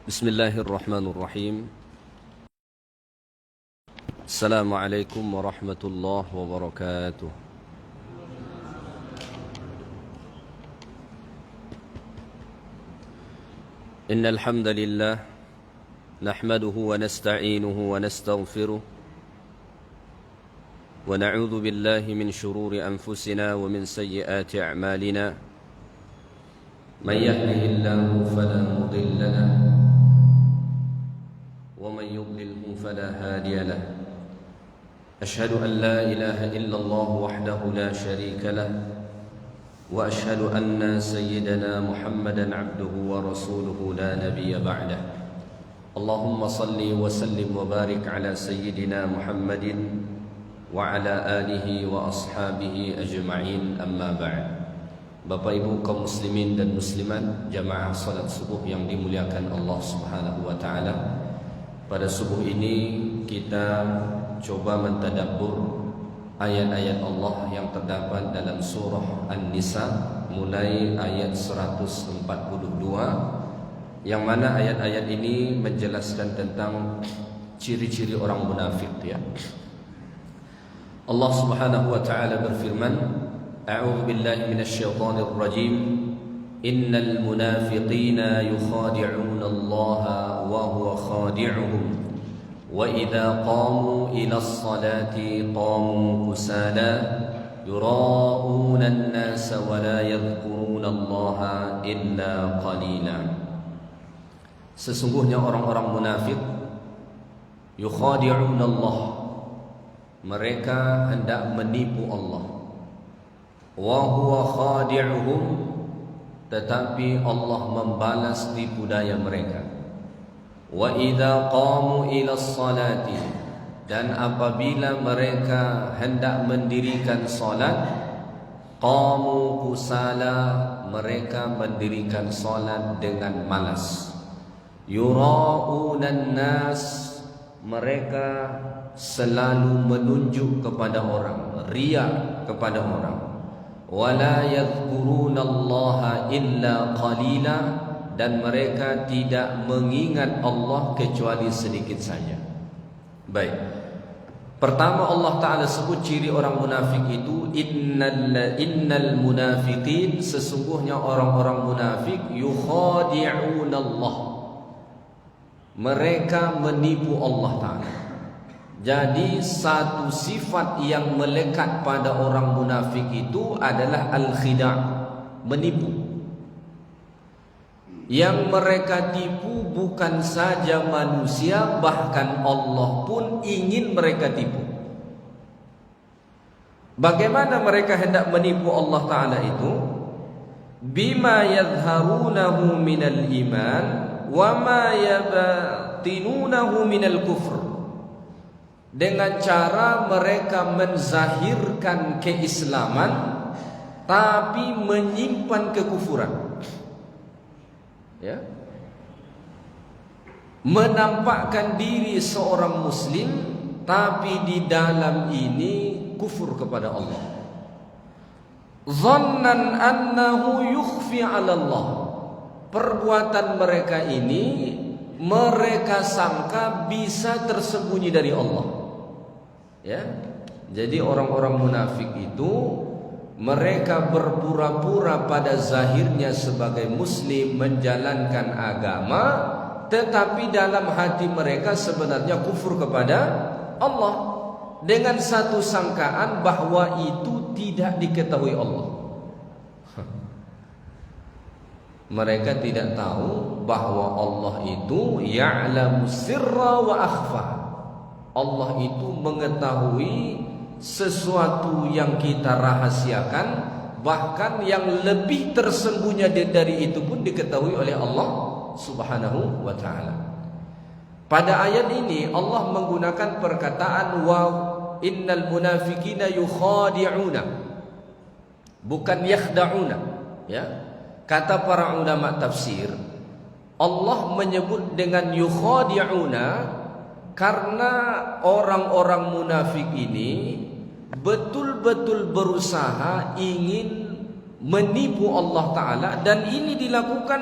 بسم الله الرحمن الرحيم. السلام عليكم ورحمة الله وبركاته. إن الحمد لله نحمده ونستعينه ونستغفره ونعوذ بالله من شرور أنفسنا ومن سيئات أعمالنا. من يهده الله فلا مضل له ومن يضلله فلا هادي له. أشهد أن لا إله إلا الله وحده لا شريك له وأشهد أن سيدنا محمدا عبده ورسوله لا نبي بعده. اللهم صل وسلم وبارك على سيدنا محمد وعلى آله وأصحابه أجمعين. أما بعد. Bapak Ibu kaum muslimin dan muslimat, jamaah salat subuh yang dimuliakan Allah Subhanahu wa taala. Pada subuh ini kita coba mentadabbur ayat-ayat Allah yang terdapat dalam surah An-Nisa mulai ayat 142, yang mana ayat-ayat ini menjelaskan tentang ciri-ciri orang munafik ya. Allah Subhanahu wa taala berfirman, أعوذ بالله من الشيطان الرجيم إن المنافقين يخادعون الله وهو خادعهم وإذا قاموا إلى الصلاة قاموا كسالى يراءون الناس ولا يذكرون الله إلا قليلا. Sesungguhnya orang-orang munafik yukhadi'un Allah, mereka hendak menipu Allah. Wa huwa khadi'uhum, tetapi Allah membalas tipu daya mereka. Wa idza qamu ila sholati, dan apabila mereka hendak mendirikan salat, qamu kusala, mereka mendirikan salat dengan malas. Yura'unan nas, mereka selalu menunjuk kepada orang, riya kepada orang. Wala yadhkurunallaha illa qalila, dan mereka tidak mengingat Allah kecuali sedikit saja. Baik. Pertama Allah Ta'ala sebut ciri orang munafik itu, innal munafiqin, sesungguhnya orang-orang munafik yukhadi'unallah, mereka menipu Allah Ta'ala. Jadi satu sifat yang melekat pada orang munafik itu adalah al-khida', menipu. Yang mereka tipu bukan saja manusia, bahkan Allah pun ingin mereka tipu. Bagaimana mereka hendak menipu Allah Ta'ala itu? Bima yadharunahu minal iman wa ma yabatinunahu minal kufr, dengan cara mereka menzahirkan keislaman tapi menyimpan kekufuran. Ya. Menampakkan diri seorang muslim tapi di dalam ini kufur kepada Allah. Dhannan annahu yukhfi 'ala Allah. Perbuatan mereka ini mereka sangka bisa tersembunyi dari Allah. Ya, jadi orang-orang munafik itu mereka berpura-pura pada zahirnya sebagai muslim, menjalankan agama, tetapi dalam hati mereka sebenarnya kufur kepada Allah, dengan satu sangkaan bahwa itu tidak diketahui Allah. Mereka tidak tahu bahwa Allah itu ya'lamu sirra wa akhfa. Allah itu mengetahui sesuatu yang kita rahasiakan, bahkan yang lebih tersembunyi dari itu pun diketahui oleh Allah Subhanahu wa ta'ala. Pada ayat ini Allah menggunakan perkataan wa innal munafiqina yukhadi'una, bukan yakhda'una. Ya. Kata para ulama tafsir, Allah menyebut dengan yukhadi'una karena orang-orang munafik ini betul-betul berusaha ingin menipu Allah Ta'ala, dan ini dilakukan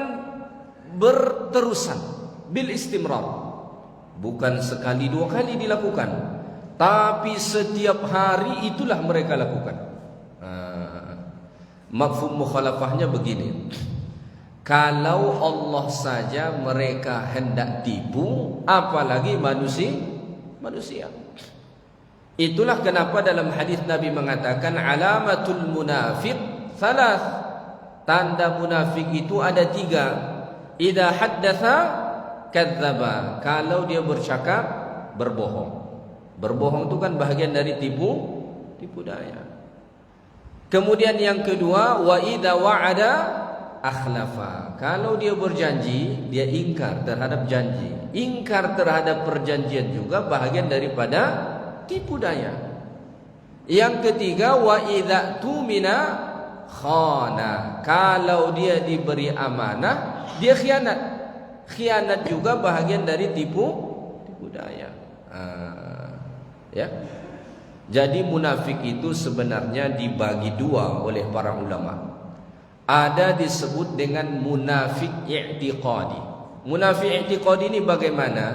berterusan. bil istimrar. Bukan sekali dua kali dilakukan, tapi setiap hari itulah mereka lakukan. Mafhum mukhalafahnya begini. Kalau Allah saja mereka hendak tipu, apalagi manusia. Itulah kenapa dalam hadis Nabi mengatakan alamatul munafiq thalath. Tanda munafik itu ada 3. Idza haddatsa kadzdzaba. Kalau dia bercakap, berbohong. Berbohong itu kan bahagian dari tipu daya. Kemudian yang kedua, wa idza wa'ada akhlafa. Kalau dia berjanji, dia ingkar terhadap janji. Ingkar terhadap perjanjian juga bahagian daripada tipu daya. Yang ketiga, wa idza tumina khana. Kalau dia diberi amanah, dia khianat. Khianat juga bahagian dari tipu daya. Ya. Jadi munafik itu sebenarnya dibagi 2 oleh para ulama. Ada disebut dengan munafik i'tiqadi. Munafik i'tiqadi ini bagaimana?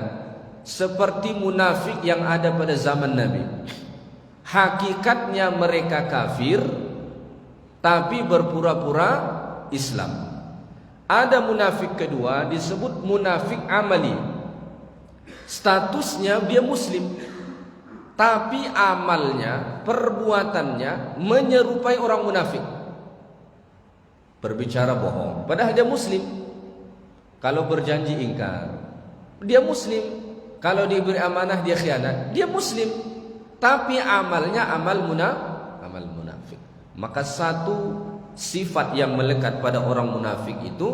Seperti munafik yang ada pada zaman Nabi. Hakikatnya mereka kafir, tapi berpura-pura Islam. Ada munafik kedua disebut munafik amali. Statusnya dia muslim, tapi amalnya, perbuatannya menyerupai orang munafik. Berbicara bohong, padahal dia muslim. Kalau berjanji ingkar, dia muslim. Kalau diberi amanah dia khianat, dia muslim. Tapi amalnya amal munafik. Maka satu sifat yang melekat pada orang munafik itu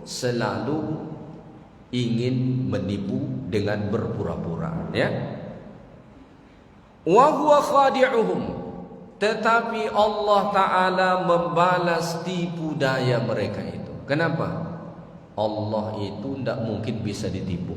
selalu ingin menipu dengan berpura-pura, ya. Wa huwa khadi'uhum, tetapi Allah Ta'ala membalas tipu daya mereka itu. Kenapa? Allah itu tidak mungkin bisa ditipu.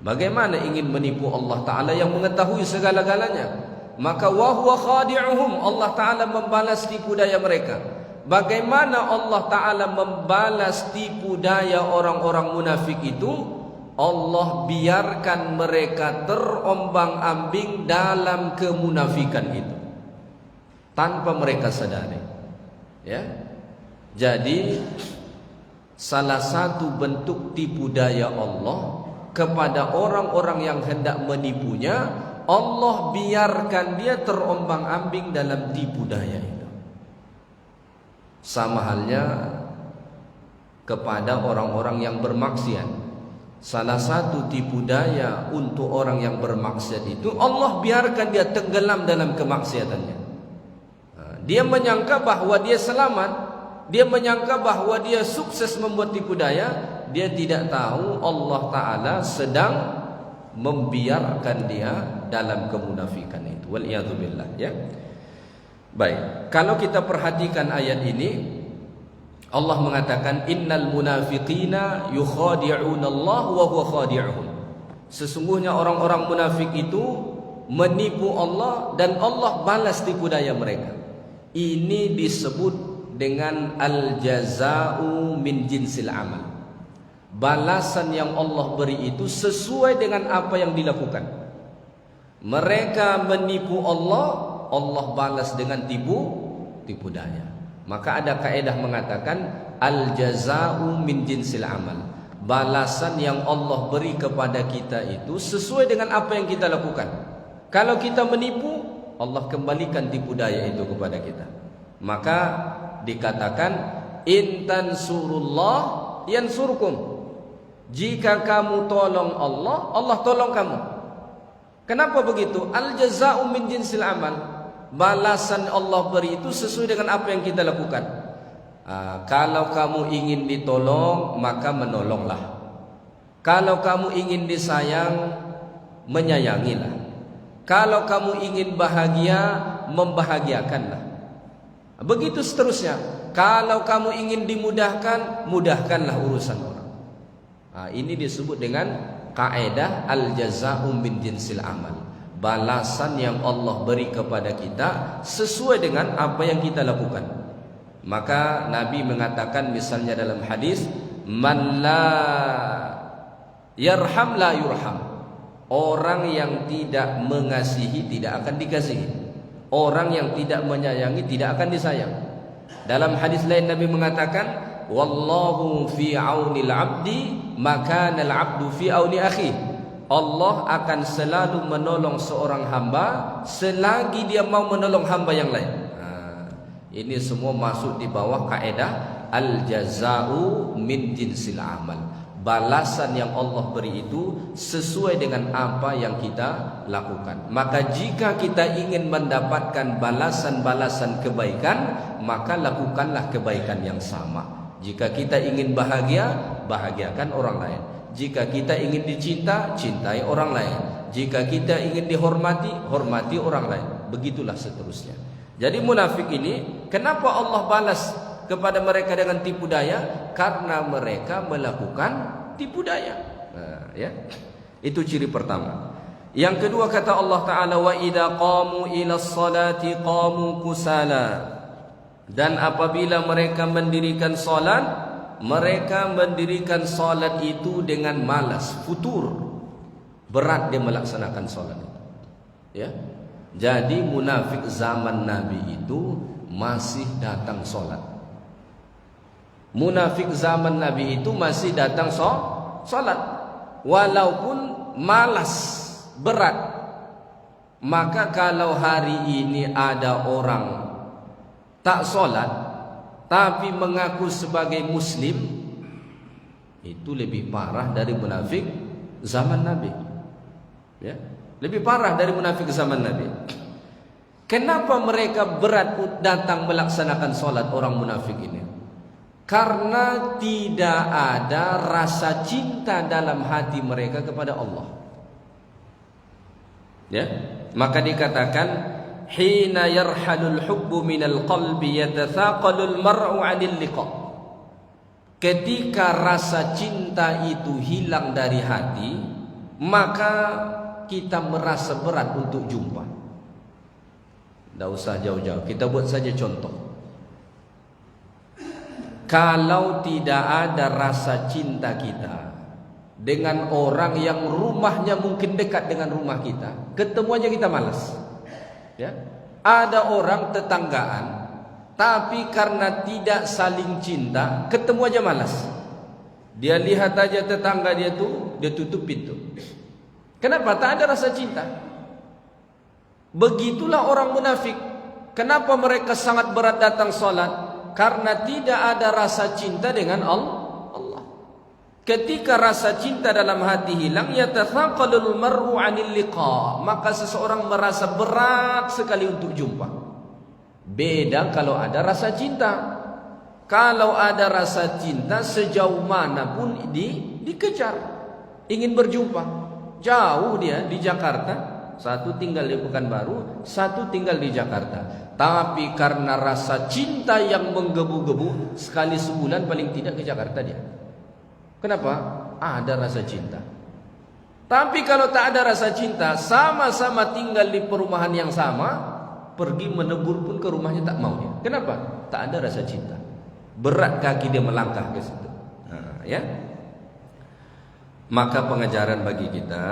Bagaimana ingin menipu Allah Ta'ala yang mengetahui segala-galanya? Maka wa huwa khadi'uhum, Allah Ta'ala membalas tipu daya mereka. Bagaimana Allah Ta'ala membalas tipu daya orang-orang munafik itu? Allah biarkan mereka terombang-ambing dalam kemunafikan itu tanpa mereka sadari, ya. Jadi salah satu bentuk tipu daya Allah kepada orang-orang yang hendak menipunya, Allah biarkan dia terombang-ambing dalam tipu daya itu. Sama halnya kepada orang-orang yang bermaksiat. Salah satu tipu daya untuk orang yang bermaksiat itu, Allah biarkan dia tenggelam dalam kemaksiatannya. Dia menyangka bahwa dia selamat, dia menyangka bahwa dia sukses membuat tipu daya. Dia tidak tahu Allah Ta'ala sedang membiarkan dia dalam kemunafikan itu. Wal'iyadzubillah, ya. Baik, kalau kita perhatikan ayat ini, Allah mengatakan innal munafiqina yukhadi'una Allah wa huwa khadi'uhum. Sesungguhnya orang-orang munafik itu menipu Allah dan Allah balas tipu daya mereka. Ini disebut dengan al-jaza'u min jinsil amal. Balasan yang Allah beri itu sesuai dengan apa yang dilakukan. Mereka menipu Allah, Allah balas dengan tipu daya. Maka ada kaedah mengatakan al-jaza'u min jinsil amal. Balasan yang Allah beri kepada kita itu sesuai dengan apa yang kita lakukan. Kalau kita menipu, Allah kembalikan tipu daya itu kepada kita. Maka dikatakan in tansurullah yansurkum. Jika kamu tolong Allah, Allah tolong kamu. Kenapa begitu? Al-jaza'u min jinsil amal. Balasan Allah beri itu sesuai dengan apa yang kita lakukan. Kalau kamu ingin ditolong, maka menolonglah. Kalau kamu ingin disayang, menyayangilah. Kalau kamu ingin bahagia, membahagiakanlah. Begitu seterusnya. Kalau kamu ingin dimudahkan, mudahkanlah urusan orang. Ini disebut dengan kaedah al-jaza'u min jinsil amal. Balasan yang Allah beri kepada kita sesuai dengan apa yang kita lakukan. Maka Nabi mengatakan misalnya dalam hadis, man la Yarham la yurham. Orang yang tidak mengasihi tidak akan dikasihi. Orang yang tidak menyayangi tidak akan disayang. Dalam hadis lain Nabi mengatakan, wallahu fi aunil abdi makanal abdu fi auni akhi. Allah akan selalu menolong seorang hamba selagi dia mau menolong hamba yang lain. Ini semua masuk di bawah kaedah al-jaza'u min jinsil amal. Balasan yang Allah beri itu sesuai dengan apa yang kita lakukan. Maka jika kita ingin mendapatkan balasan-balasan kebaikan, maka lakukanlah kebaikan yang sama. Jika kita ingin bahagia, bahagiakan orang lain. Jika kita ingin dicinta, cintai orang lain. Jika kita ingin dihormati, hormati orang lain. Begitulah seterusnya. Jadi munafik ini, kenapa Allah balas kepada mereka dengan tipu daya? Karena mereka melakukan tipu daya. Ya. Itu ciri pertama. Yang kedua kata Allah Ta'ala, wa idza qamu ila sholati qamu kusala. Dan apabila mereka mendirikan salat, mereka mendirikan salat itu dengan malas, futur. Berat dia melaksanakan salat itu. Ya. Jadi munafik zaman Nabi itu masih datang salat. Munafik zaman Nabi itu masih datang salat, walaupun malas, berat. Maka kalau hari ini ada orang tak salat tapi mengaku sebagai muslim, itu lebih parah dari munafik zaman Nabi. Ya, lebih parah dari munafik zaman Nabi. Kenapa mereka berat datang melaksanakan salat orang munafik ini? Karena tidak ada rasa cinta dalam hati mereka kepada Allah. Ya, maka dikatakan hina yarhalul hubbu minal qalbi yatathaqalul mar'u 'anil liqa. Ketika rasa cinta itu hilang dari hati, maka kita merasa berat untuk jumpa. Tidak usah jauh-jauh, kita buat saja contoh. Kalau tidak ada rasa cinta kita dengan orang yang rumahnya mungkin dekat dengan rumah kita, ketemu aja kita malas. Ya, ada orang tetanggaan, tapi karena tidak saling cinta, ketemu aja malas. Dia lihat aja tetangga dia tuh, dia tutup pintu. Kenapa? Tak ada rasa cinta. Begitulah orang munafik. Kenapa mereka sangat berat datang salat? Karena tidak ada rasa cinta dengan Allah. Ketika rasa cinta dalam hati hilang, yatathaqalul mar'u 'anil liqa, maka seseorang merasa berat sekali untuk jumpa. Beda kalau ada rasa cinta. Kalau ada rasa cinta, sejauh mana pun dikejar, ingin berjumpa. Jauh dia di Jakarta, satu tinggal di Pekanbaru, satu tinggal di Jakarta. Tapi karena rasa cinta yang menggebu-gebu, sekali sebulan paling tidak ke Jakarta dia. Kenapa? Ada rasa cinta. Tapi kalau tak ada rasa cinta, sama-sama tinggal di perumahan yang sama, pergi menegur pun ke rumahnya tak mau dia. Kenapa? Tak ada rasa cinta. Berat kaki dia melangkah ke situ. Ya. Maka pengajaran bagi kita,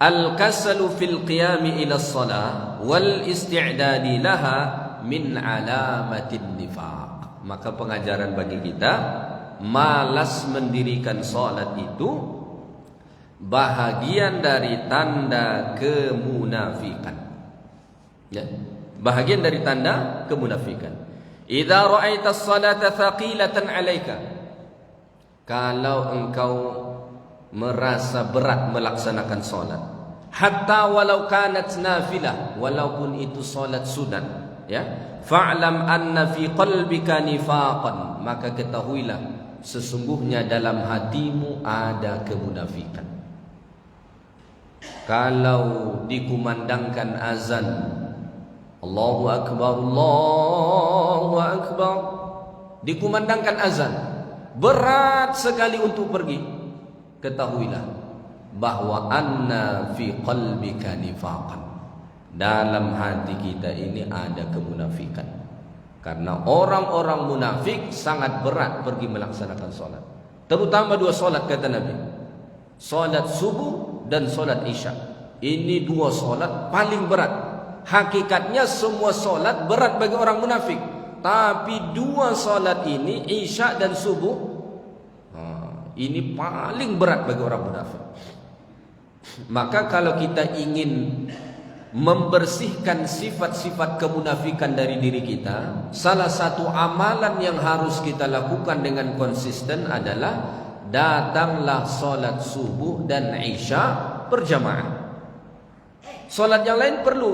al-kasalu fil qiyami ila shalah wal isti'dadi laha min alamatin nifaq. Maka pengajaran bagi kita, malas mendirikan salat itu bahagian dari tanda kemunafikan. Ya, bahagian dari tanda kemunafikan. Idza ra'aita as-salata thaqilatan 'alaika. Kalau engkau merasa berat melaksanakan salat, hatta walau kanat nafilah, walaupun itu salat sunat, ya, fa'lam anna fi qalbika nifaqan, maka ketahuilah sesungguhnya dalam hatimu ada kemunafikan. Kalau dikumandangkan azan, Allahu akbar, Allahu akbar, dikumandangkan azan, berat sekali untuk pergi, ketahuilah bahwa anna fi qalbika nifaqan, dalam hati kita ini ada kemunafikan. Karena orang-orang munafik sangat berat pergi melaksanakan salat, terutama dua salat kata Nabi. Solat subuh dan solat isya. Ini dua solat paling berat. Hakikatnya semua solat berat bagi orang munafik, tapi dua solat ini, isya dan subuh, ini paling berat bagi orang munafik. Maka kalau kita ingin membersihkan sifat-sifat kemunafikan dari diri kita, salah satu amalan yang harus kita lakukan dengan konsisten adalah datanglah solat subuh dan isya berjamaah. Solat yang lain perlu,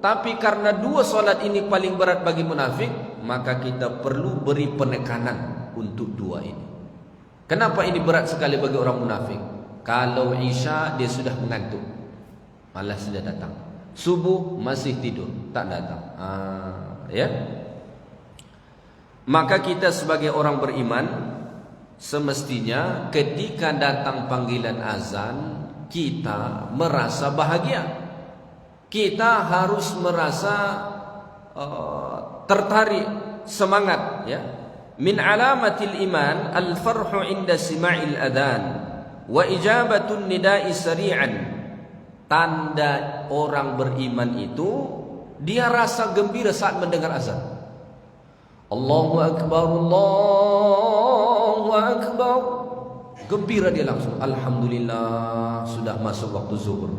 tapi karena dua solat ini paling berat bagi munafik, maka kita perlu beri penekanan untuk dua ini. Kenapa ini berat sekali bagi orang munafik? Kalau isya dia sudah mengantuk, malas sudah datang. Subuh masih tidur, tak datang. Ya. Maka kita sebagai orang beriman, semestinya ketika datang panggilan azan, kita merasa bahagia. Kita harus merasa tertarik, semangat, ya. Min alamatil iman al-farhu inda sima'il adhan wa ijabatun nida'i sari'an. Tanda orang beriman itu dia rasa gembira saat mendengar azan. Allahu akbar, Allahu akbar. Gembira dia langsung, alhamdulillah sudah masuk waktu zuhur.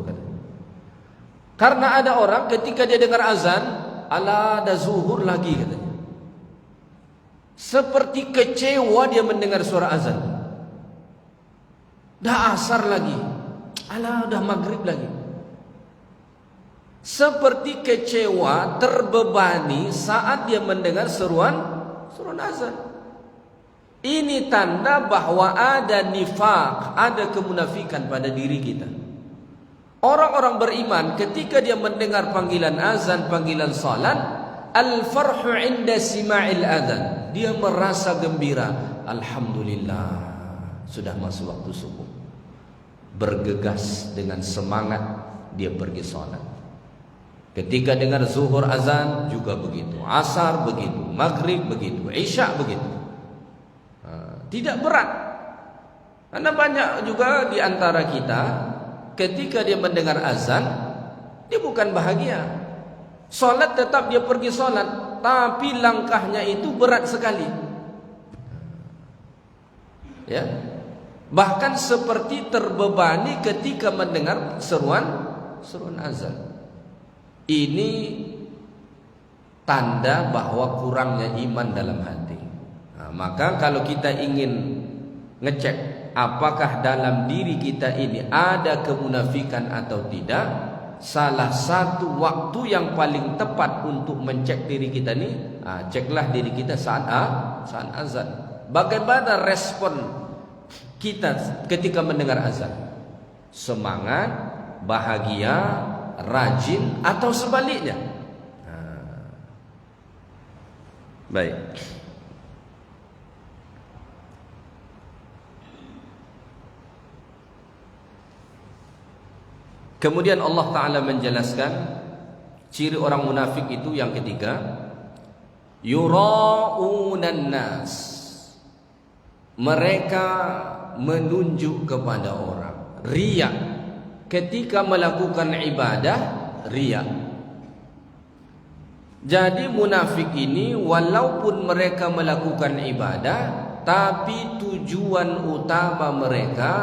Karena ada orang ketika dia dengar azan, ala ada zuhur lagi katanya. Seperti kecewa dia mendengar suara azan. Dah asar lagi, ala dah maghrib lagi. Seperti kecewa, terbebani saat dia mendengar seruan azan. Ini tanda bahwa ada nifaq, ada kemunafikan pada diri kita. Orang-orang beriman ketika dia mendengar panggilan azan, panggilan salat, al-farhu inda sima'il azan, dia merasa gembira, alhamdulillah sudah masuk waktu subuh. Bergegas dengan semangat dia pergi salat. Ketika dengar zuhur azan juga begitu, asar begitu, maghrib begitu, isya begitu. Tidak berat. Karena banyak juga di antara kita ketika dia mendengar azan, dia bukan bahagia. Solat tetap dia pergi solat, tapi langkahnya itu berat sekali. Ya, bahkan seperti terbebani ketika mendengar seruan azan. Ini tanda bahwa kurangnya iman dalam hati. Maka kalau kita ingin ngecek apakah dalam diri kita ini ada kemunafikan atau tidak, salah satu waktu yang paling tepat untuk mencek diri kita ini, ceklah diri kita saat azan. Bagaimana respon kita ketika mendengar azan? Semangat, bahagia, rajin, atau sebaliknya? Baik. Kemudian Allah Ta'ala menjelaskan ciri orang munafik itu yang ketiga, yura'unan nas, mereka menunjuk kepada orang, riya. Ketika melakukan ibadah, riya. Jadi munafik ini walaupun mereka melakukan ibadah, tapi tujuan utama mereka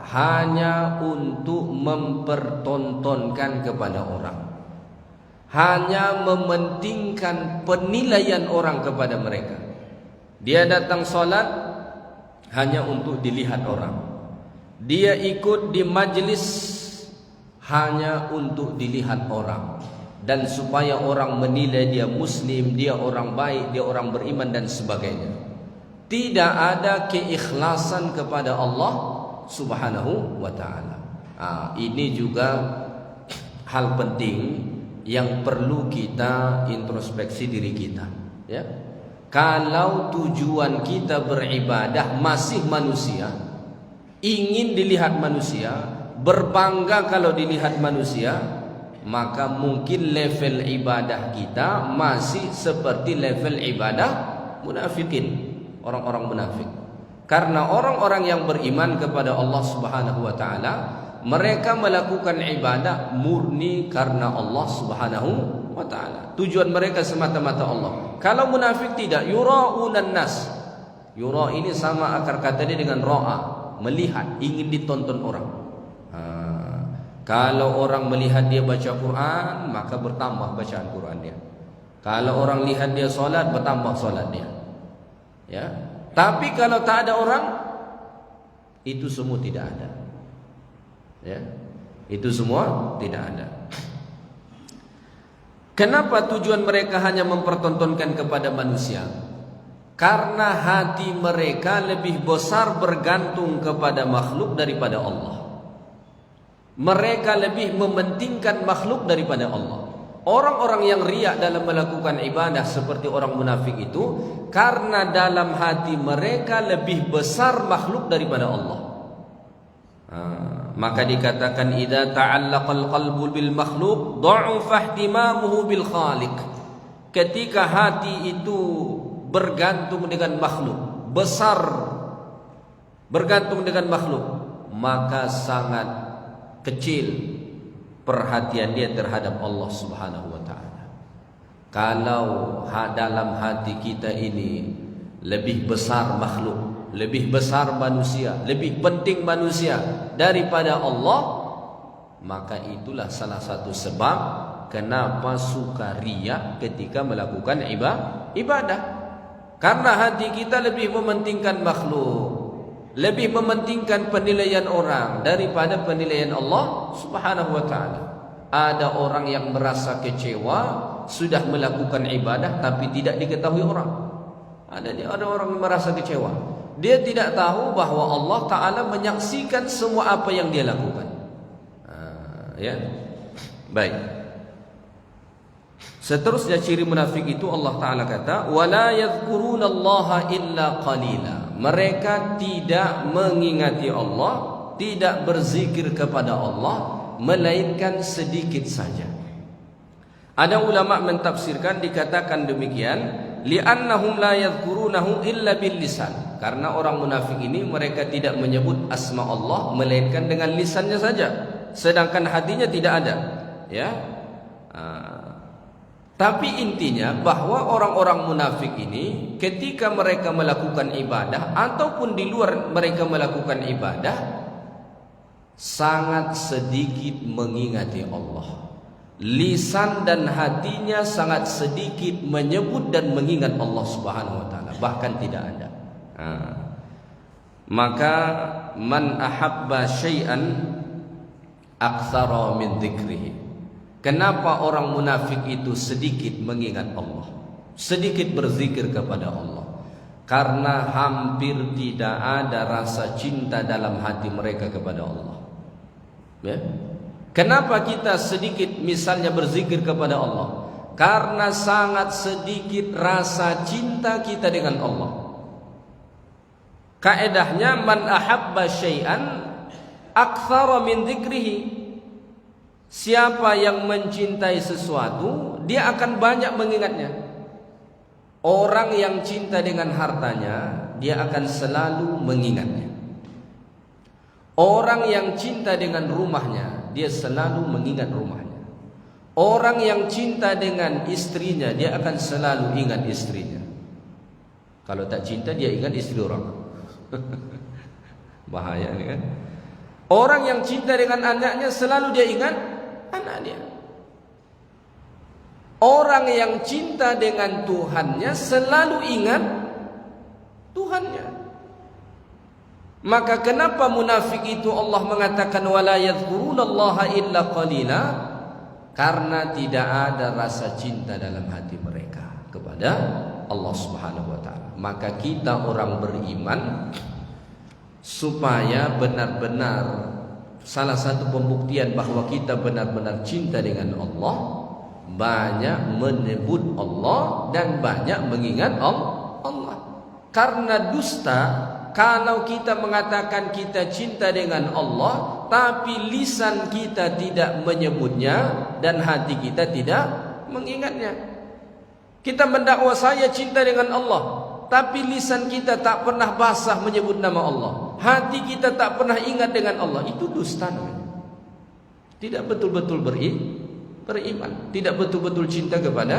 hanya untuk mempertontonkan kepada orang, hanya mementingkan penilaian orang kepada mereka. Dia datang solat hanya untuk dilihat orang. Dia ikut di majlis hanya untuk dilihat orang, dan supaya orang menilai dia muslim, dia orang baik, dia orang beriman dan sebagainya. Tidak ada keikhlasan kepada Allah Subhanahu wa ta'ala. Ini juga hal penting yang perlu kita introspeksi diri kita, ya. Kalau tujuan kita beribadah masih manusia, ingin dilihat manusia, berbangga kalau dilihat manusia, maka mungkin level ibadah kita masih seperti level ibadah munafikin, orang-orang munafik. Karena orang-orang yang beriman kepada Allah Subhanahu wa taala, mereka melakukan ibadah murni karena Allah Subhanahu wa taala. Tujuan mereka semata-mata Allah. Kalau munafik tidak, yura'unan nas. Yura ini sama akar kata dia dengan ra'a, melihat, ingin ditonton orang. Kalau orang melihat dia baca Quran, maka bertambah bacaan Quran dia. Kalau orang lihat dia solat, bertambah solat dia. Ya. Tapi kalau tak ada orang, itu semua tidak ada. Ya. Itu semua tidak ada. Kenapa tujuan mereka hanya mempertontonkan kepada manusia? Karena hati mereka lebih besar bergantung kepada makhluk daripada Allah. Mereka lebih mementingkan makhluk daripada Allah. Orang-orang yang riak dalam melakukan ibadah seperti orang munafik itu, karena dalam hati mereka lebih besar makhluk daripada Allah. Maka dikatakan idza ta'allaqal qalbu bil makhluq dha'afa ihtimamuhu bil khaliq. Ketika hati itu bergantung dengan makhluk, besar bergantung dengan makhluk, maka sangat kecil perhatian dia terhadap Allah Subhanahu wa taala. Kalau dalam hati kita ini lebih besar makhluk, lebih besar manusia, lebih penting manusia daripada Allah, maka itulah salah satu sebab kenapa suka riya ketika melakukan ibadah. Karena hati kita lebih mementingkan makhluk, lebih mementingkan penilaian orang daripada penilaian Allah Subhanahu wa taala. Ada orang yang merasa kecewa sudah melakukan ibadah tapi tidak diketahui orang. Ada orang yang merasa kecewa. Dia tidak tahu bahwa Allah taala menyaksikan semua apa yang dia lakukan. Ya. Baik. Seterusnya ciri munafik itu Allah taala kata, "Wala yadhkurunallaha illa qalila." Mereka tidak mengingati Allah, tidak berzikir kepada Allah, melainkan sedikit saja. Ada ulama mentafsirkan dikatakan demikian, li'annahum la yadhkurunahu illa bil lisan. Karena orang munafik ini mereka tidak menyebut asma Allah melainkan dengan lisannya saja, sedangkan hatinya tidak ada. Ya. Tapi intinya bahwa orang-orang munafik ini ketika mereka melakukan ibadah ataupun di luar mereka melakukan ibadah, sangat sedikit mengingati Allah. Lisan dan hatinya sangat sedikit menyebut dan mengingat Allah Subhanahu wa taala, bahkan tidak ada. Maka man ahabba syai'an aktsara min dzikrihi. Kenapa orang munafik itu sedikit mengingat Allah, sedikit berzikir kepada Allah? Karena hampir tidak ada rasa cinta dalam hati mereka kepada Allah. Ya? Kenapa kita sedikit misalnya berzikir kepada Allah? Karena sangat sedikit rasa cinta kita dengan Allah. Kaedahnya man ahabba syai'an aktsara min dzikrihi. Siapa yang mencintai sesuatu, dia akan banyak mengingatnya. Orang yang cinta dengan hartanya, dia akan selalu mengingatnya. Orang yang cinta dengan rumahnya, dia selalu mengingat rumahnya. Orang yang cinta dengan istrinya, dia akan selalu ingat istrinya. Kalau tak cinta, dia ingat istri orang. Bahaya ni kan. Orang yang cinta dengan anaknya, selalu dia ingat anak dia. Orang yang cinta dengan Tuhannya selalu ingat Tuhannya. Maka kenapa munafik itu Allah mengatakan wala yadhkurunallaha illa qalila? Karena tidak ada rasa cinta dalam hati mereka kepada Allah Subhanahu wa taala. Maka kita orang beriman supaya benar-benar salah satu pembuktian bahwa kita benar-benar cinta dengan Allah, banyak menyebut Allah dan banyak mengingat Allah. Karena dusta kalau kita mengatakan kita cinta dengan Allah, tapi lisan kita tidak menyebutnya dan hati kita tidak mengingatnya. Kita mendakwa saya cinta dengan Allah, tapi lisan kita tak pernah basah menyebut nama Allah, hati kita tak pernah ingat dengan Allah, itu dusta namanya. Tidak betul-betul beriman, tidak betul-betul cinta kepada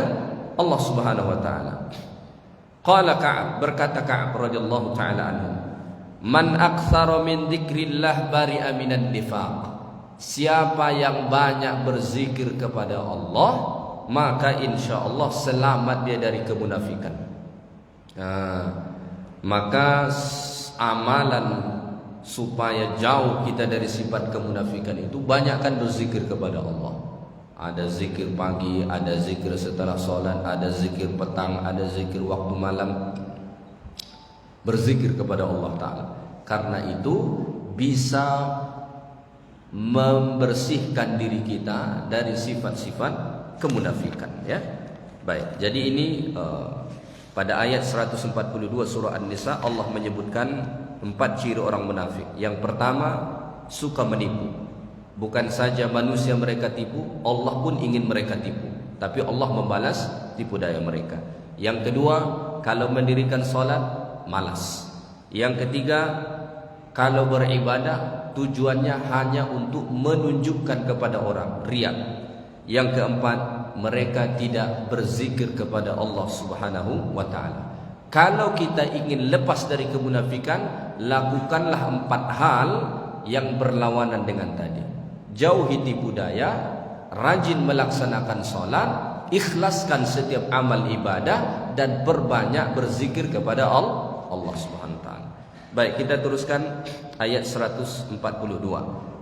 Allah Subhanahu wa taala. Qala Ka'ab, berkata Ka'ab radhiyallahu taala anhu, man aktsara min dzikrillah bari'a minan nifaq. Siapa yang banyak berzikir kepada Allah, maka insya-Allah selamat dia dari kemunafikan. Maka amalan supaya jauh kita dari sifat kemunafikan itu banyakkan berzikir kepada Allah. Ada zikir pagi, ada zikir setelah sholat, ada zikir petang, ada zikir waktu malam. Berzikir kepada Allah Ta'ala, karena itu bisa membersihkan diri kita dari sifat-sifat kemunafikan, ya. Baik, jadi ini pada ayat 142 surah An-Nisa Allah menyebutkan 4 ciri orang munafik. Yang pertama, suka menipu. Bukan saja manusia mereka tipu, Allah pun ingin mereka tipu, tapi Allah membalas tipu daya mereka. Yang kedua, kalau mendirikan salat malas. Yang ketiga, kalau beribadah tujuannya hanya untuk menunjukkan kepada orang, riya. Yang keempat, mereka tidak berzikir kepada Allah Subhanahu wa taala. Kalau kita ingin lepas dari kemunafikan, lakukanlah 4 hal yang berlawanan dengan tadi. Jauhi tipu daya, rajin melaksanakan salat, ikhlaskan setiap amal ibadah, dan perbanyak berzikir kepada Allah Subhanahu wa taala. Baik, kita teruskan ayat 142.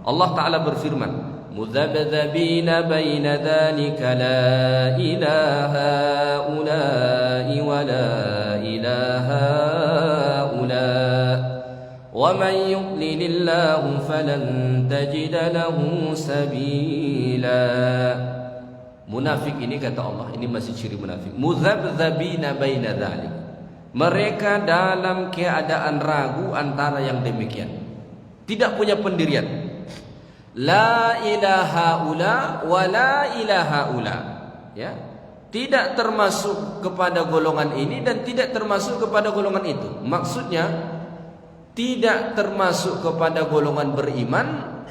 Allah Ta'ala berfirman, mudhabdhabina baina dhalika la ilaha ula'i wa la ilaha ula' wa man yudlilillahu falan tajida lahu sabila. Munafik ini, kata Allah, ini masih ciri munafik. Mudhabdhabina baina dhalik, mereka dalam keadaan ragu antara yang demikian, tidak punya pendirian. La ilaha ula wa la ilaha ula, ya, tidak termasuk kepada golongan ini dan tidak termasuk kepada golongan itu. Maksudnya tidak termasuk kepada golongan beriman,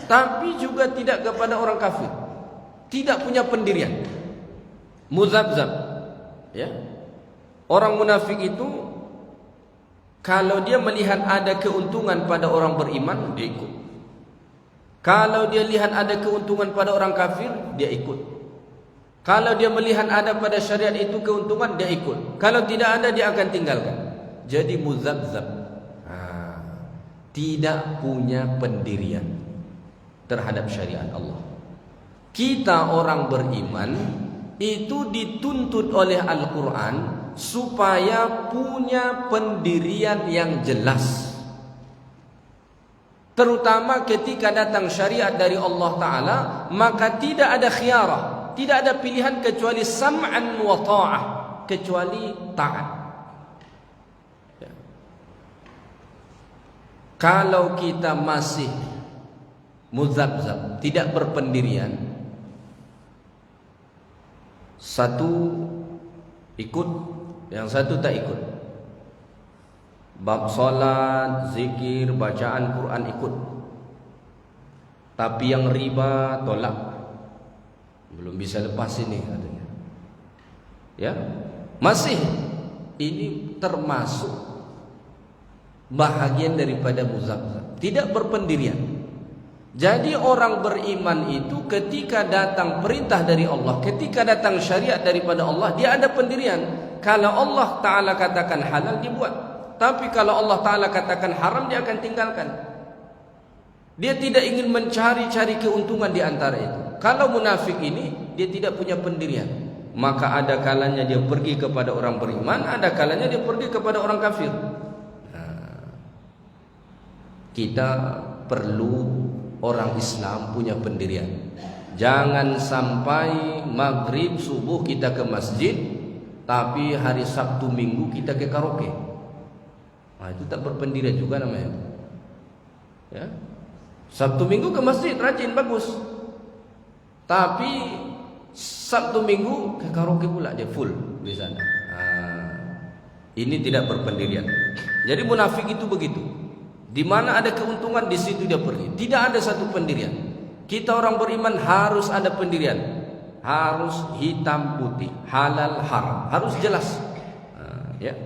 tapi juga tidak kepada orang kafir. Tidak punya pendirian, muzabzab, ya. Orang munafik itu kalau dia melihat ada keuntungan pada orang beriman, dia ikut. Kalau dia lihat ada keuntungan pada orang kafir, dia ikut. Kalau dia melihat ada pada syariat itu keuntungan, dia ikut. Kalau tidak ada, dia akan tinggalkan. Jadi muzabzab, tidak punya pendirian terhadap syariat Allah. Kita orang beriman itu dituntut oleh Al-Quran supaya punya pendirian yang jelas, terutama ketika datang syariat dari Allah Ta'ala, maka tidak ada khiyarah, tidak ada pilihan kecuali sam'an wa ta'ah, kecuali taat. Ya. Kalau kita masih muzabzab, tidak berpendirian, satu ikut, yang satu tak ikut. Bab salat, zikir, bacaan Quran ikut, tapi yang riba tolak. Belum bisa lepas ini katanya. Ya, masih ini termasuk bahagian daripada muzabzab, tidak berpendirian. Jadi orang beriman itu ketika datang perintah dari Allah, ketika datang syariat daripada Allah, dia ada pendirian. Kalau Allah Ta'ala katakan halal, dibuat. Tapi kalau Allah Ta'ala katakan haram, dia akan tinggalkan. Dia tidak ingin mencari-cari keuntungan di antara itu. Kalau munafik ini, dia tidak punya pendirian. Maka ada kalanya dia pergi kepada orang beriman, ada kalanya dia pergi kepada orang kafir. Kita perlu orang Islam punya pendirian. Jangan sampai maghrib subuh kita ke masjid, tapi hari Sabtu Minggu kita ke karaoke. Itu tak berpendirian juga namanya. Ya. Sabtu Minggu ke masjid rajin, bagus. Tapi Sabtu Minggu ke karaoke pula, dia full di sana. Ini tidak berpendirian. Jadi munafik itu begitu. Di mana ada keuntungan, di situ dia pergi. Tidak ada satu pendirian. Kita orang beriman harus ada pendirian. Harus hitam putih, halal haram, harus jelas. Ya.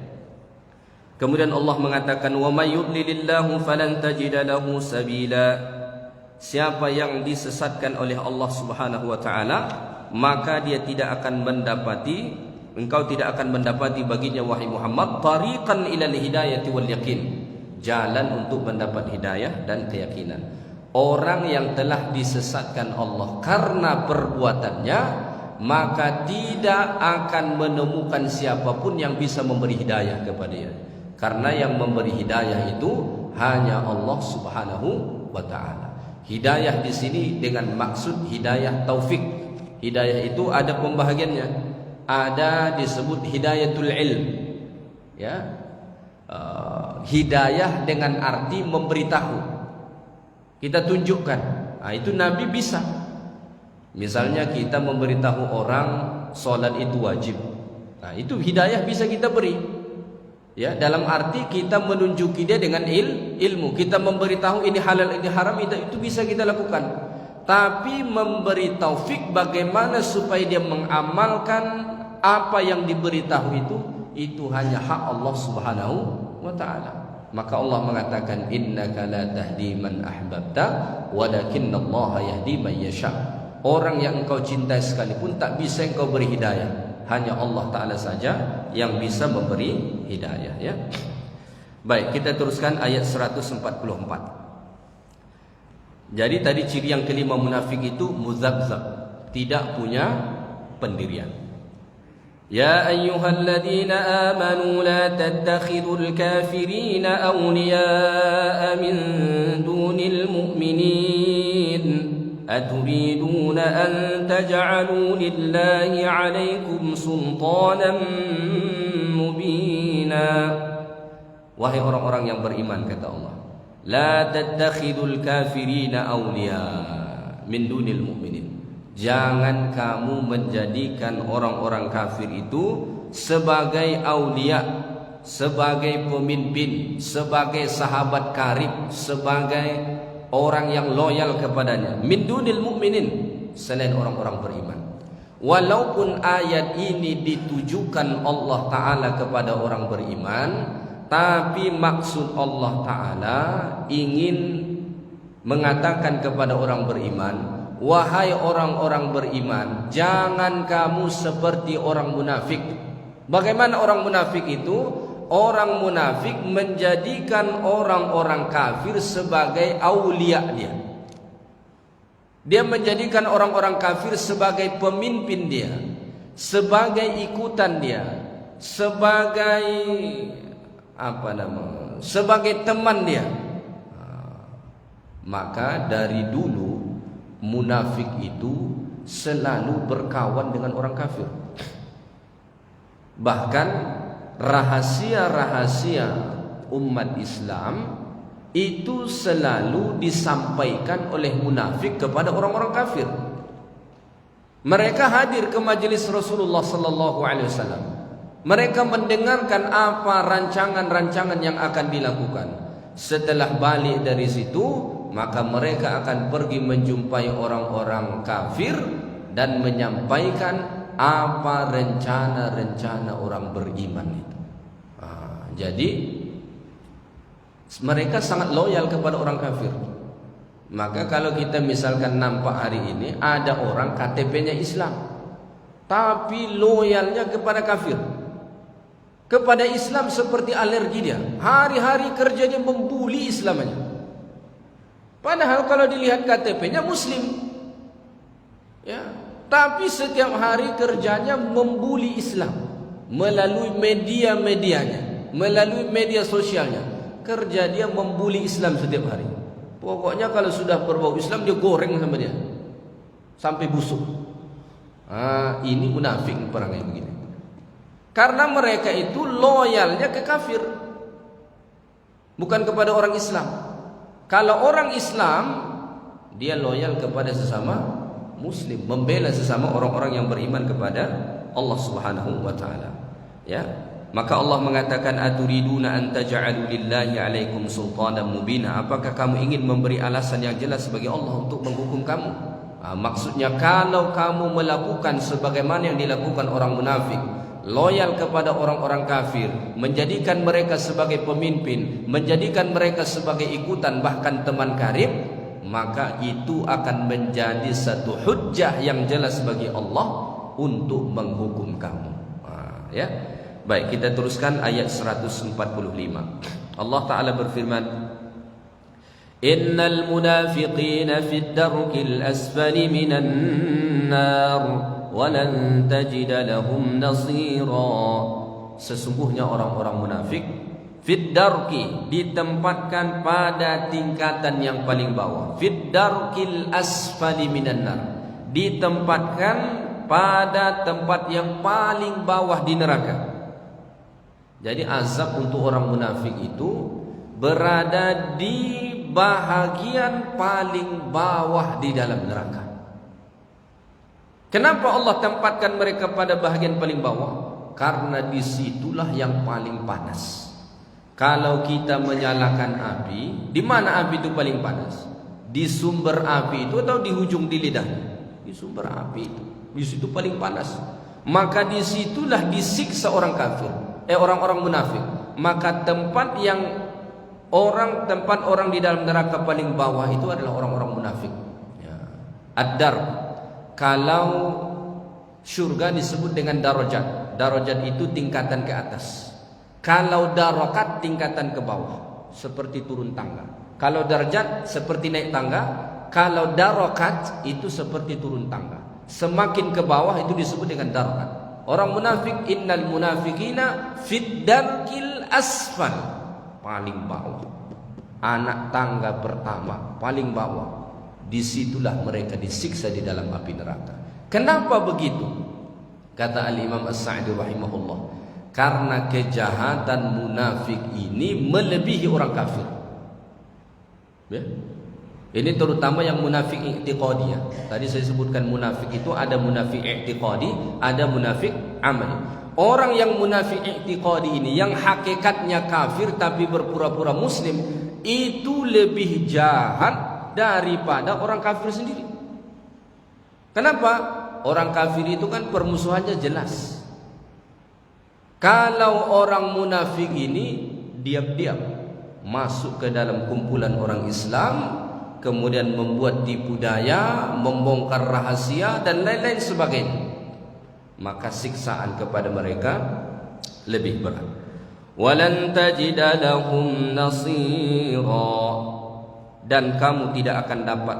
Kemudian Allah mengatakan, "Wa may yudlilillahu falan tajida lahu sabila." Siapa yang disesatkan oleh Allah Subhanahu wa taala, maka dia tidak akan mendapati, engkau tidak akan mendapati baginya wahai Muhammad tariqan ilal hidayati wal yaqin, jalan untuk mendapat hidayah dan keyakinan. Orang yang telah disesatkan Allah karena perbuatannya, maka tidak akan menemukan siapapun yang bisa memberi hidayah kepada dia. Karena yang memberi hidayah itu hanya Allah Subhanahu wa taala. Hidayah di sini dengan maksud hidayah taufik. Hidayah itu ada pembahagiannya. Ada disebut hidayatul ilm. Ya. Hidayah dengan arti memberitahu. Kita tunjukkan. Nah, itu Nabi bisa. Misalnya kita memberitahu orang solat itu wajib. Nah, itu hidayah bisa kita beri. Ya, dalam arti kita menunjuki dia dengan ilmu. Kita memberitahu ini halal, ini haram, itu bisa kita lakukan. Tapi memberi taufik bagaimana supaya dia mengamalkan apa yang diberitahu itu hanya hak Allah Subhanahu wa taala. Maka Allah mengatakan, innaka la tahdi man ahbabta walakinnallaha yahdi man yasha. Orang yang engkau cintai sekalipun tak bisa engkau beri hidayah. Hanya Allah Ta'ala saja yang bisa memberi hidayah, ya. Baik, kita teruskan ayat 144. Jadi tadi ciri yang kelima munafik itu muzabzab, tidak punya pendirian. Ya ayyuhalladzina amanu la tattakhidul kafirina awliya'a min dunil mu'minin. أتريدون أن تجعلوا لله عليكم سلطانا مبينا. Wahai orang-orang yang beriman, kata Allah, la tattakhidul kafirina awliya min dunil mu'minin. Jangan kamu menjadikan orang-orang kafir itu sebagai aulia, sebagai pemimpin, sebagai sahabat karib, sebagai orang yang loyal kepadanya. Min dunil mu'minin, selain orang-orang beriman. Walaupun ayat ini ditujukan Allah Ta'ala kepada orang beriman, tapi maksud Allah Ta'ala ingin mengatakan kepada orang beriman, wahai orang-orang beriman, jangan kamu seperti orang munafik. Bagaimana orang munafik itu? Orang munafik menjadikan orang-orang kafir sebagai aulia dia. Dia menjadikan orang-orang kafir sebagai pemimpin dia, sebagai ikutan dia, sebagai sebagai teman dia. Maka dari dulu munafik itu selalu berkawan dengan orang kafir. Bahkan rahasia-rahasia umat Islam itu selalu disampaikan oleh munafik kepada orang-orang kafir. Mereka hadir ke majelis Rasulullah sallallahu alaihi wasallam. Mereka mendengarkan apa rancangan-rancangan yang akan dilakukan. Setelah balik dari situ, maka mereka akan pergi menjumpai orang-orang kafir dan menyampaikan apa rencana-rencana orang beriman itu. Jadi mereka sangat loyal kepada orang kafir. Maka kalau kita misalkan nampak hari ini ada orang KTP-nya Islam, tapi loyalnya kepada kafir, kepada Islam seperti alergi dia. Hari-hari kerjanya membuli Islamnya. Padahal kalau dilihat KTP-nya Muslim, ya. Tapi setiap hari kerjanya membuli Islam melalui media-medianya, melalui media sosialnya. Kerja dia membuli Islam setiap hari. Pokoknya kalau sudah berbau Islam dia goreng sama dia sampai busuk. Ini munafik perangnya begini. Karena mereka itu loyalnya ke kafir, bukan kepada orang Islam. Kalau orang Islam, dia loyal kepada sesama Muslim, membela sesama orang-orang yang beriman kepada Allah Subhanahu wa taala. Ya. Maka Allah mengatakan, aturiduna an taj'alu lillahi 'alaikum sultanan mubina. Apakah kamu ingin memberi alasan yang jelas bagi Allah untuk menghukum kamu? Maksudnya kalau kamu melakukan sebagaimana yang dilakukan orang munafik, loyal kepada orang-orang kafir, menjadikan mereka sebagai pemimpin, menjadikan mereka sebagai ikutan, bahkan teman karib, maka itu akan menjadi satu hujjah yang jelas bagi Allah untuk menghukum kamu. Ya. Baik, kita teruskan ayat 145. Allah Ta'ala berfirman, Innal munafiqina fid darkil asfali minan nar walan tajida lahum nasira. Sesungguhnya orang-orang munafik fid darki, ditempatkan pada tingkatan yang paling bawah. Fid darkil asfali minan nar, ditempatkan pada tempat yang paling bawah di neraka. Jadi azab untuk orang munafik itu berada di bahagian paling bawah di dalam neraka. Kenapa Allah tempatkan mereka pada bahagian paling bawah? Karena disitulah yang paling panas. Kalau kita menyalakan api, di mana api itu paling panas? Di sumber api itu atau di hujung di lidahnya? Di sumber api itu. Di situ paling panas. Maka disitulah disiksa orang kafir, orang-orang munafik. Maka tempat orang di dalam neraka paling bawah itu adalah orang-orang munafik. Ya. Ad-dar. Kalau syurga disebut dengan darajat. Darajat itu tingkatan ke atas. Kalau darakat tingkatan ke bawah, seperti turun tangga. Kalau darajat seperti naik tangga. Kalau darakat itu seperti turun tangga. Semakin ke bawah itu disebut dengan darakat. Orang munafik, innal munafikina fid darkil asfal, paling bawah. Anak tangga pertama, paling bawah. Disitulah mereka disiksa di dalam api neraka. Kenapa begitu? Kata Al-Imam As-Sa'di rahimahullah, karena kejahatan munafik ini melebihi orang kafir. Ya? Ini terutama yang munafik i'tiqadi ya. Tadi saya sebutkan munafik itu ada munafik i'tiqadi, ada munafik amali. Orang yang munafik i'tiqadi ini, yang hakikatnya kafir tapi berpura-pura muslim, itu lebih jahat daripada orang kafir sendiri. Kenapa? Orang kafir itu kan permusuhannya jelas. Kalau orang munafik ini diam-diam masuk ke dalam kumpulan orang Islam, kemudian membuat tipu daya, membongkar rahasia dan lain-lain sebagainya, maka siksaan kepada mereka lebih berat. Walan tajida lahum nasira, dan kamu tidak akan dapat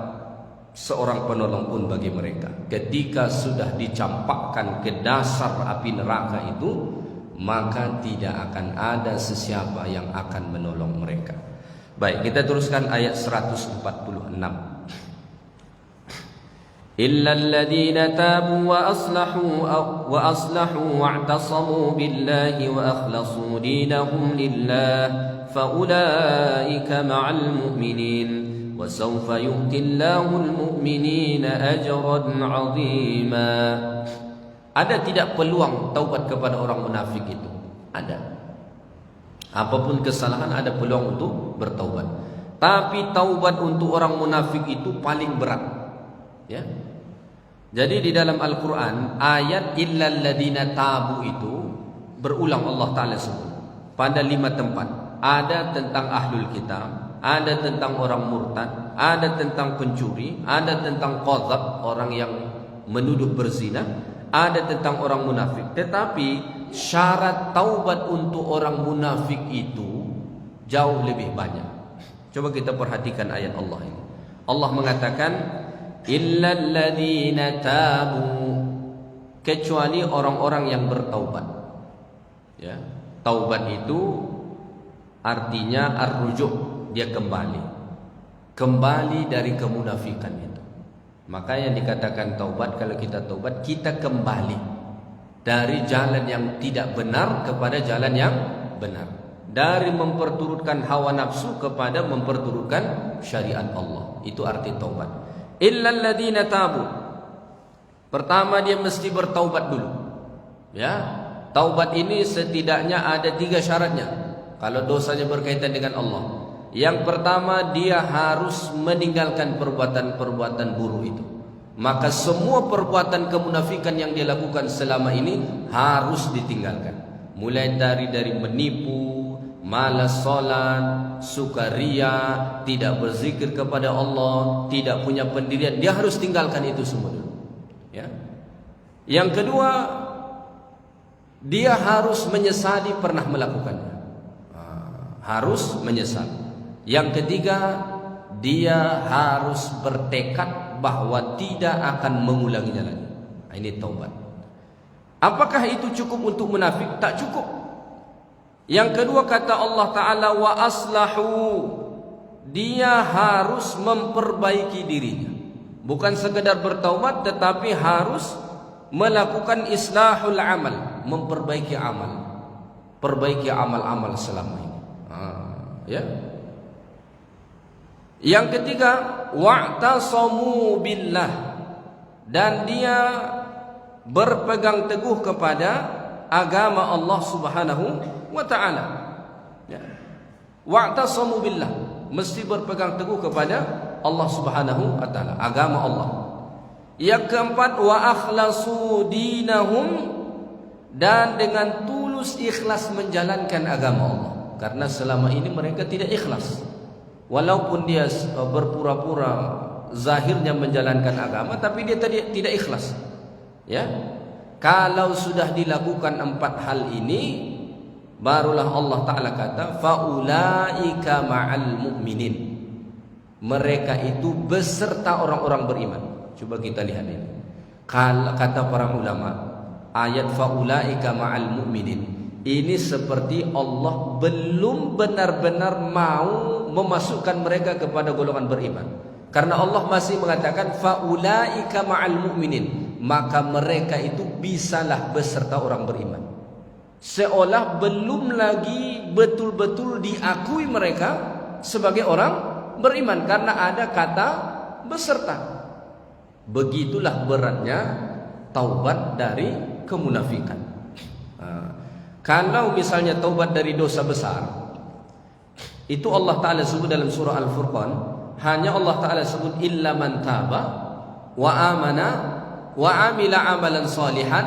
seorang penolong pun bagi mereka. Ketika sudah dicampakkan ke dasar api neraka itu, maka tidak akan ada sesiapa yang akan menolong mereka. Baik, kita teruskan ayat 146. Illa alladhina tabu wa aslahu wa'tasamu billahi wa akhlasu dinahum lillah fa ulaika ma'al mu'minin wa sawfa yu'ti Allahu al-mu'minina ajran 'azima. Ada tidak peluang taubat kepada orang munafik itu? Ada. Apapun kesalahan ada peluang untuk bertaubat. Tapi taubat untuk orang munafik itu paling berat. Ya. Jadi di dalam Al-Quran ayat illal ladina tabu itu berulang Allah Ta'ala sebut pada 5 tempat. Ada tentang ahlul kitab, ada tentang orang murtad, ada tentang pencuri, ada tentang qadzab, orang yang menuduh berzina, ada tentang orang munafik. Tetapi syarat taubat untuk orang munafik itu jauh lebih banyak. Coba kita perhatikan ayat Allah ini. Allah mengatakan illal ladzina tabu, kecuali orang-orang yang bertaubat. Ya, taubat itu artinya ar-rujuk, dia kembali dari kemunafikan itu. Maka yang dikatakan taubat, kalau kita taubat, kita kembali dari jalan yang tidak benar kepada jalan yang benar, dari memperturutkan hawa nafsu kepada memperturutkan syariat Allah. Itu arti taubat. Illal ladzina tabu, pertama dia mesti bertaubat dulu. Ya, Taubat ini setidaknya ada 3 syaratnya. Kalau dosanya berkaitan dengan Allah. Yang pertama, dia harus meninggalkan perbuatan-perbuatan buruk itu. Maka semua perbuatan kemunafikan yang dia lakukan selama ini harus ditinggalkan. Mulai dari menipu, malas salat, suka riya, tidak berzikir kepada Allah, tidak punya pendirian, dia harus tinggalkan itu semua dulu. Ya. Yang kedua, dia harus menyesali pernah melakukannya. Harus menyesal. Yang ketiga, dia harus bertekad bahwa tidak akan mengulanginya lagi. Ini taubat. Apakah itu cukup untuk munafik? Tak cukup. Yang kedua kata Allah Ta'ala, wa aslahu, dia harus memperbaiki dirinya. Bukan sekedar bertaubat, tetapi harus melakukan islahul amal, memperbaiki amal, perbaiki amal-amal selama ini. Ya. Yang ketiga, wa'tasamu billah, dan dia berpegang teguh kepada agama Allah Subhanahu wa ta'ala. Ya. Wa'tasamu billah, mesti berpegang teguh kepada Allah Subhanahu wa ta'ala, agama Allah. Yang keempat, wa akhlasu dinahum, dan dengan tulus ikhlas menjalankan agama Allah. Karena selama ini mereka tidak ikhlas. Walaupun dia berpura-pura zahirnya menjalankan agama, tapi dia tidak ikhlas. Ya. Kalau sudah dilakukan 4 hal ini, barulah Allah Ta'ala kata, faulaika ma'al mu'minin, mereka itu beserta orang-orang beriman. Coba kita lihat ini. Kata para ulama, ayat faulaika ma'al mu'minin ini seperti Allah belum benar-benar mau memasukkan mereka kepada golongan beriman. Karena Allah masih mengatakan faulaika ma'al mu'minin, maka mereka itu bisalah beserta orang beriman. Seolah belum lagi betul-betul diakui mereka sebagai orang beriman, karena ada kata beserta. Begitulah beratnya taubat dari kemunafikan. Kalau misalnya taubat dari dosa besar, itu Allah Ta'ala sebut dalam surah Al-Furqan, hanya Allah Ta'ala sebut illa man taba wa amana wa amila amalan salihan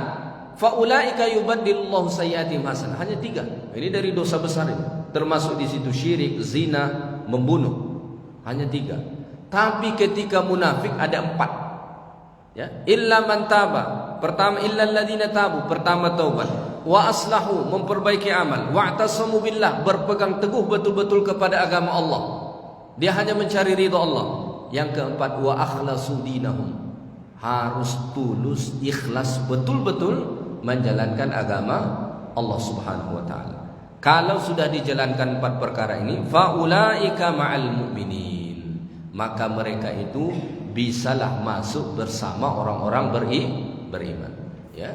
faulaika yubaddilullahu sayyi'atihim hasanah. Hanya 3. Ini dari dosa besar ini. Termasuk di situ syirik, zina, membunuh. Hanya 3. Tapi ketika munafik ada 4. Ya, illa man taba. Pertama, illa alladzina tabu, pertama taubat. Wa aslahu, memperbaiki amal. Wa'tasamu billah, berpegang teguh betul-betul kepada agama Allah. Dia hanya mencari ridha Allah. Yang keempat, wa akhlasu dinahum, harus tulus, ikhlas, betul-betul menjalankan agama Allah Subhanahu wa ta'ala. Kalau sudah dijalankan 4 perkara ini, faulaika ma'al mu'minin, maka mereka itu bisalah masuk bersama orang-orang beriman. Ya.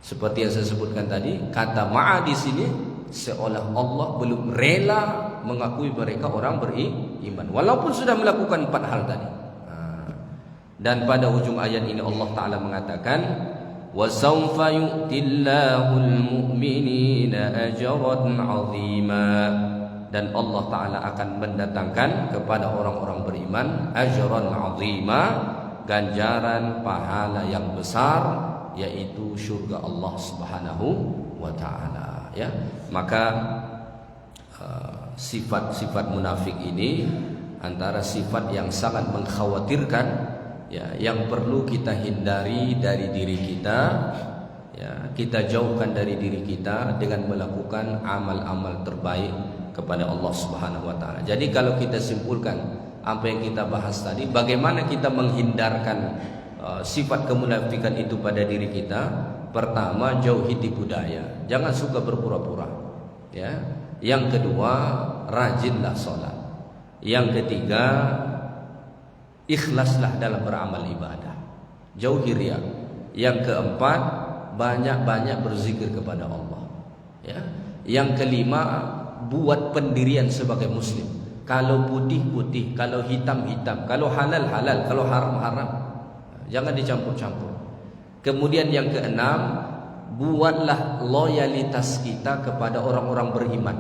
Seperti yang saya sebutkan tadi, kata ma'a di sini seolah Allah belum rela mengakui mereka orang beriman, walaupun sudah melakukan 4 hal tadi. Dan pada ujung ayat ini Allah Ta'ala mengatakan, wa sawfa yu'tillahul mu'minina ajran 'azima, dan Allah Ta'ala akan mendatangkan kepada orang-orang beriman ajran 'azima, ganjaran pahala yang besar, yaitu surga Allah Subhanahu wa ta'ala. Ya, maka sifat-sifat munafik ini antara sifat yang sangat mengkhawatirkan, ya, yang perlu kita hindari dari diri kita. Ya, kita jauhkan dari diri kita dengan melakukan amal-amal terbaik kepada Allah Subhanahu wa ta'ala. Jadi kalau kita simpulkan apa yang kita bahas tadi, bagaimana kita menghindarkan sifat kemunafikan itu pada diri kita. Pertama, jauhi tipu daya, jangan suka berpura-pura. Ya. Yang kedua, rajinlah sholat. Yang ketiga, ikhlaslah dalam beramal ibadah, jauhi riya. Yang keempat, banyak-banyak berzikir kepada Allah. Ya. Yang kelima, buat pendirian sebagai muslim. Kalau putih-putih, kalau hitam-hitam, kalau halal-halal, kalau haram-haram, jangan dicampur-campur. Kemudian yang keenam, buatlah loyalitas kita kepada orang-orang beriman.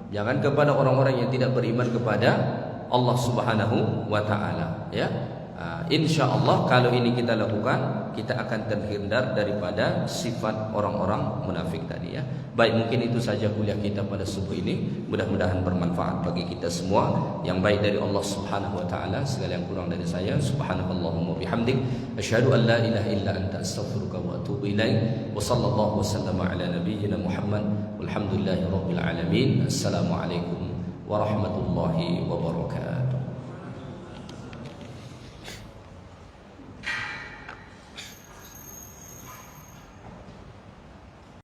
Jangan kepada orang-orang yang tidak beriman kepada Allah Subhanahu wa taala, ya. Insyaallah kalau ini kita lakukan, kita akan terhindar daripada sifat orang-orang munafik tadi, ya. Baik, mungkin itu saja kuliah kita pada subuh ini. Mudah-mudahan bermanfaat bagi kita semua. Yang baik dari Allah Subhanahu wa taala, segala yang kurang dari saya. Subhanakallahumma bihamdik, asyhadu an la ilaha illa anta, astaghfiruka wa atubu ilaik. Wa sallallahu wasallama ala nabiyyina Muhammad walhamdulillahirabbil alamin. Assalamualaikum warahmatullahi wabarakatuh.